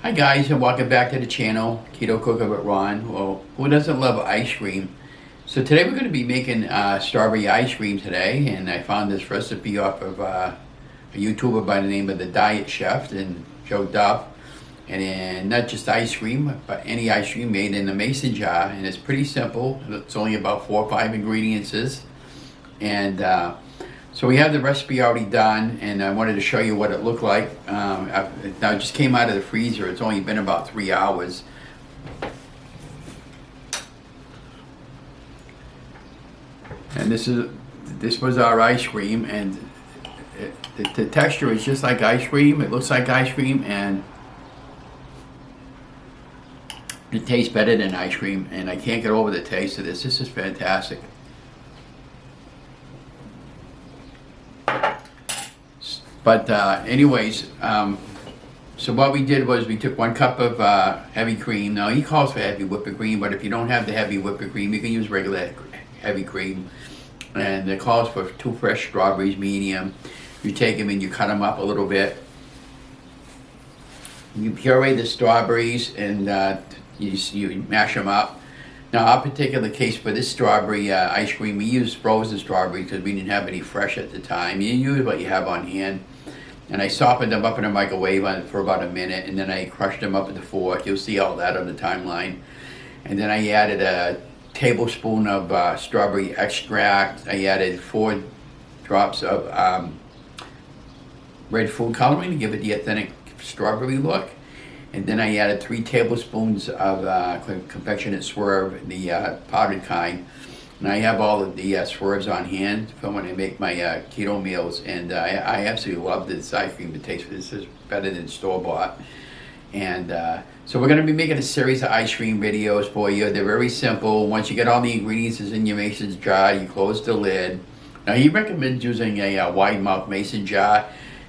Hi guys, and welcome back to the channel, Keto Cooking with Ron. Well, who doesn't love ice cream? So today we're going to be making strawberry ice cream today, and I found this recipe off of a YouTuber by the name of the Diet Chef and Joe Duff. And not just ice cream, but any ice cream made in a mason jar, and it's pretty simple. It's only about 4 or 5 ingredients, and so we have the recipe already done, and I wanted to show you what it looked like. Now it just came out of the freezer. It's only been about 3 hours. And this was our ice cream, and the texture is just like ice cream. It looks like ice cream, and it tastes better than ice cream. And I can't get over the taste of this. This is fantastic. But anyways, so what we did was we took 1 cup of heavy cream. Now he calls for heavy whipping cream, but if you don't have the heavy whipping cream, you can use regular heavy cream. And it calls for 2 fresh strawberries, medium. You take them and you cut them up a little bit. You puree the strawberries and you mash them up. Now, our particular case for this strawberry ice cream, we used frozen strawberries because we didn't have any fresh at the time. You use what you have on hand. And I softened them up in the microwave for about a minute, and then I crushed them up with the fork. You'll see all that on the timeline. And then I added a tablespoon of strawberry extract. I added 4 drops of red food coloring to give it the authentic strawberry look. And then I added 3 tablespoons of confectioner swerve, the powdered kind. And I have all of the swerves on hand for when I make my keto meals. And I absolutely love this ice cream. The taste for this is better than store-bought. And so we're going to be making a series of ice cream videos for you. They're very simple. Once you get all the ingredients in your mason jar, you close the lid. Now he recommends using a wide mouth mason jar.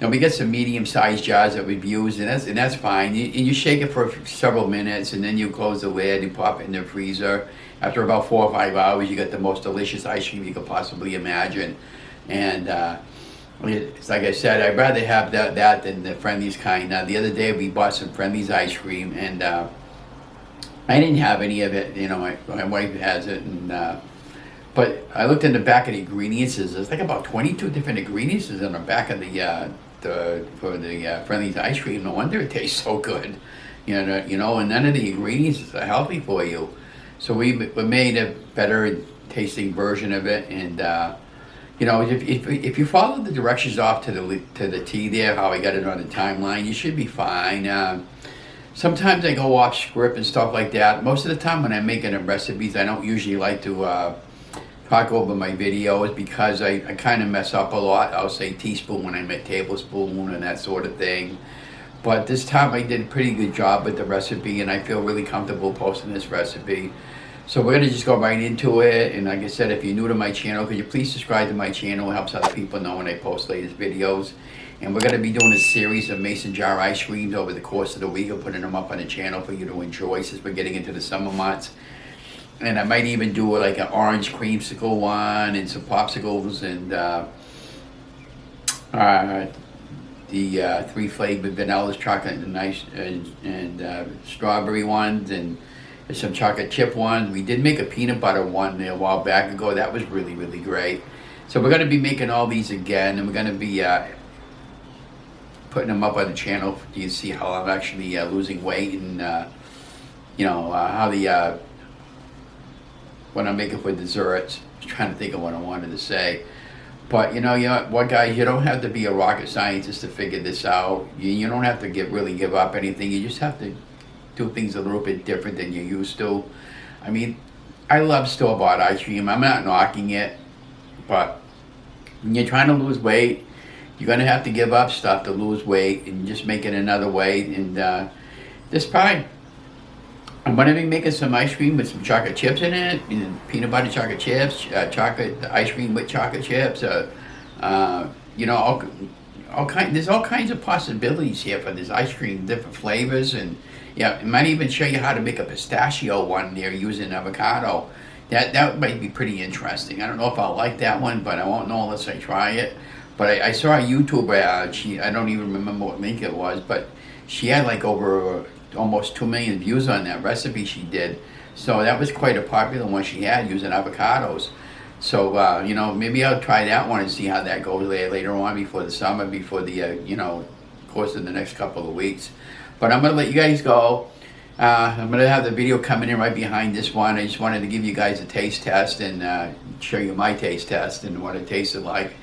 Now we get some medium-sized jars that we've used, and that's fine. You shake it for several minutes, and then you close the lid and pop it in the freezer. After about 4 or 5 hours, you get the most delicious ice cream you could possibly imagine. And it's like I said, I'd rather have that than the Friendly's kind. Now the other day we bought some Friendly's ice cream, and I didn't have any of it. You know, my wife has it, and but I looked in the back of the ingredients. There's like about 22 different ingredients in the back of the Friendly's ice cream. No wonder it tastes so good, you know. And none of the ingredients are healthy for you. So we made a better tasting version of it, and you know, if you follow the directions off to the T there, how I got it on the timeline, you should be fine. Sometimes I go off script and stuff like that. Most of the time when I'm making recipes, I don't usually like to talk over my videos because I kind of mess up a lot. I'll say teaspoon when I meant tablespoon and that sort of thing. But this time I did a pretty good job with the recipe, and I feel really comfortable posting this recipe. So we're going to just go right into it. And like I said, if you're new to my channel, could you please subscribe to my channel? It helps other people know when I post latest videos. And we're going to be doing a series of mason jar ice creams over the course of the week. I'm putting them up on the channel for you to enjoy since we're getting into the summer months. And I might even do like an orange creamsicle one and some popsicles and the 3 flavored vanilla, chocolate, and nice and strawberry ones, and some chocolate chip ones. We did make a peanut butter one a while back ago. That was really, really great. So we're going to be making all these again, and we're going to be putting them up on the channel. You can see how I'm actually losing weight, and you know how the when I'm making for desserts. I was trying to think of what I wanted to say. But you know what, guys, you don't have to be a rocket scientist to figure this out. You don't have to really give up anything. You just have to do things a little bit different than you used to. I mean, I love store-bought ice cream. I'm not knocking it, but when you're trying to lose weight, you're gonna have to give up stuff to lose weight and just make it another way. And this pie, I'm going to be making some ice cream with some chocolate chips in it, and peanut butter chocolate chips, chocolate ice cream with chocolate chips. You know, there's all kinds of possibilities here for this ice cream, different flavors, and yeah, it might even show you how to make a pistachio one there using avocado. That might be pretty interesting. I don't know if I'll like that one, but I won't know unless I try it. But I saw a YouTuber, I don't even remember what link it was, but she had like over almost 2 million views on that recipe she did. So that was quite a popular one she had, using avocados. So, you know, maybe I'll try that one and see how that goes later on, before the summer, before the, you know, course of the next couple of weeks. But I'm going to let you guys go. I'm going to have the video coming in right behind this one. I just wanted to give you guys a taste test and show you my taste test and what it tasted like.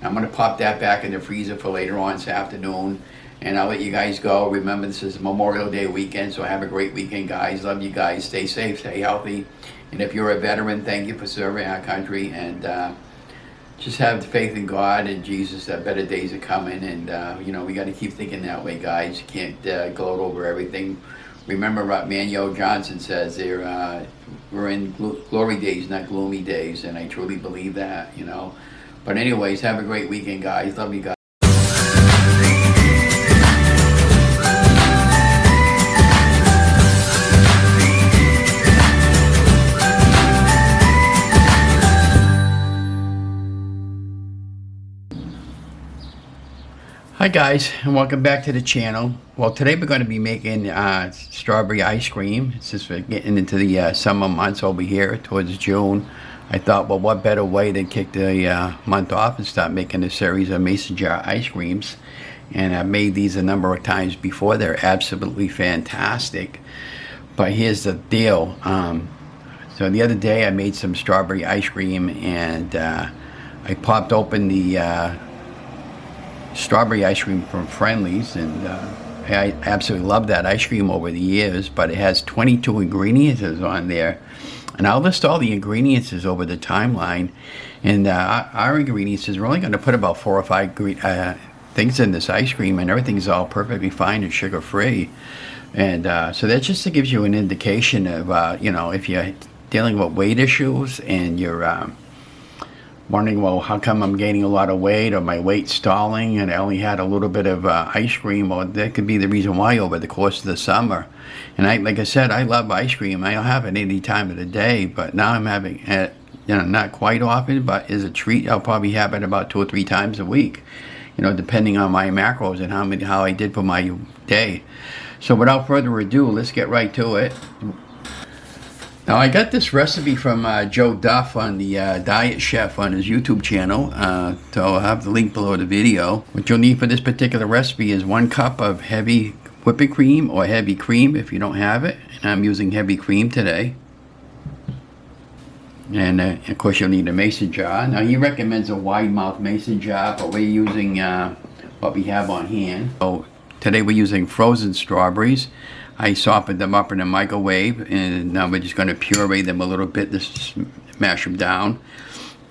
I'm going to pop that back in the freezer for later on this afternoon. And I'll let you guys go. Remember, this is Memorial Day weekend, so have a great weekend, guys. Love you guys. Stay safe, stay healthy. And if you're a veteran, thank you for serving our country. And just have faith in God and Jesus that better days are coming. And, you know, we got to keep thinking that way, guys. You can't gloat over everything. Remember what Manuel Johnson says, we're in glory days, not gloomy days. And I truly believe that, you know. But anyways, have a great weekend, guys. Love you guys. Hi guys, and welcome back to the channel. Well, today we're going to be making strawberry ice cream. Since we're getting into the summer months over here towards June, I thought, well, what better way to kick the month off and start making a series of mason jar ice creams. And I've made these a number of times before. They're absolutely fantastic. But here's the deal. So the other day I made some strawberry ice cream, and I popped open the strawberry ice cream from Friendly's, and I absolutely love that ice cream over the years. But it has 22 ingredients on there, and I'll list all the ingredients over the timeline. And our ingredients is we're only going to put about 4 or 5 things in this ice cream, and everything's all perfectly fine and sugar free. And so that just gives you an indication of you know, if you're dealing with weight issues and you're wondering, well, how come I'm gaining a lot of weight, or my weight's stalling and I only had a little bit of ice cream? Well, that could be the reason why over the course of the summer. And like I said, I love ice cream. I don't have it any time of the day, but now I'm having it, you know, not quite often, but as a treat. I'll probably have it about 2 or 3 times a week, you know, depending on my macros and how I did for my day. So without further ado, let's get right to it. Now, I got this recipe from Joe Duff on the Diet Chef on his YouTube channel, so I'll have the link below the video. What you'll need for this particular recipe is 1 cup of heavy whipping cream, or heavy cream if you don't have it, and I'm using heavy cream today. And of course you'll need a mason jar. Now, he recommends a wide mouth mason jar, but we're using what we have on hand. So today we're using frozen strawberries. I softened them up in the microwave, and now we're just going to puree them a little bit, just mash them down.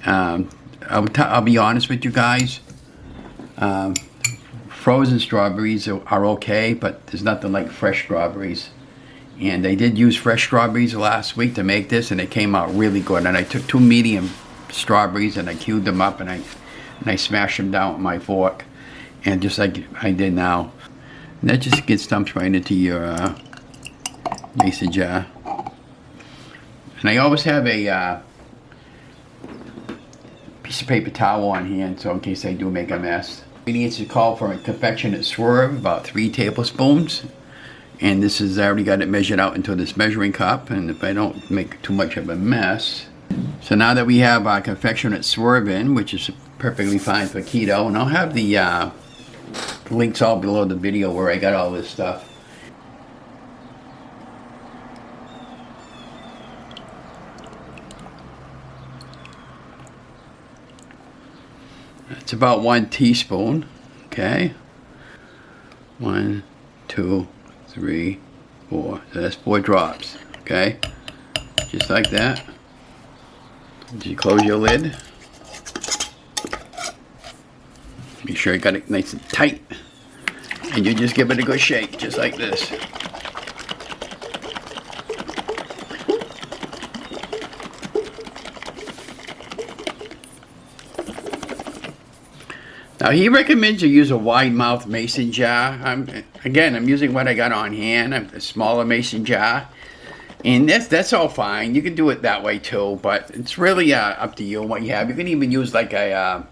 I'll be honest with you guys, frozen strawberries are okay, but there's nothing like fresh strawberries. And I did use fresh strawberries last week to make this, and it came out really good. And I took 2 medium strawberries and I cubed them up, and I smashed them down with my fork, and just like I did now. And that just gets dumped right into your mason jar. And I always have a piece of paper towel on hand, so in case I do make a mess. Ingredients is called for a confectioner swerve, about 3 tablespoons. And this is, I already got it measured out into this measuring cup, and if I don't make too much of a mess. So now that we have our confectioner swerve in, which is perfectly fine for keto, and I'll have the links all below the video where I got all this stuff. It's about 1 teaspoon. Okay. 1, 2, 3, 4. So that's 4 drops. Okay. Just like that. You close your lid. Make sure you got it nice and tight, and you just give it a good shake, just like this. Now, he recommends you use a wide mouth mason jar. I'm using what I got on hand, a smaller mason jar. And that's all fine. You can do it that way too, but it's really up to you what you have. You can even use like a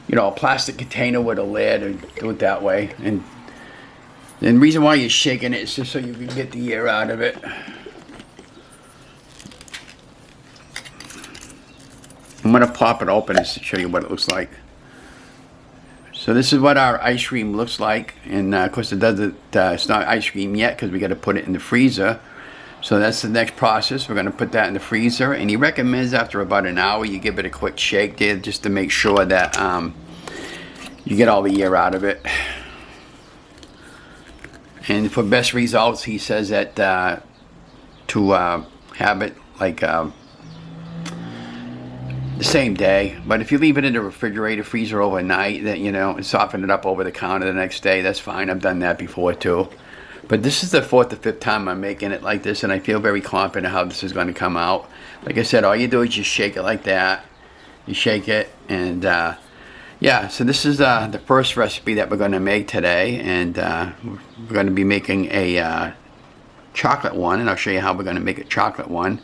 you know, a plastic container with a lid, and do it that way. And And the reason why you're shaking it is just so you can get the air out of it. I'm going to pop it open just to show you what it looks like. So this is what our ice cream looks like, and of course it's not ice cream yet because we got to put it in the freezer. So that's the next process. We're going to put that in the freezer, and he recommends after about an hour you give it a quick shake there just to make sure that you get all the air out of it. And for best results, he says that to have it like the same day, but if you leave it in the refrigerator freezer overnight, then and soften it up over the counter the next day, that's fine. I've done that before too. But this is the 4th or 5th time I'm making it like this, and I feel very confident how this is going to come out. Like I said, all you do is just shake it like that. You shake it, and yeah. So this is the first recipe that we're going to make today, and we're going to be making a chocolate one, and I'll show you how we're going to make a chocolate one.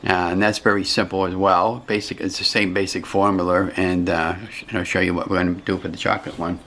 And that's very simple as well. It's the same basic formula, and I'll show you what we're going to do for the chocolate one.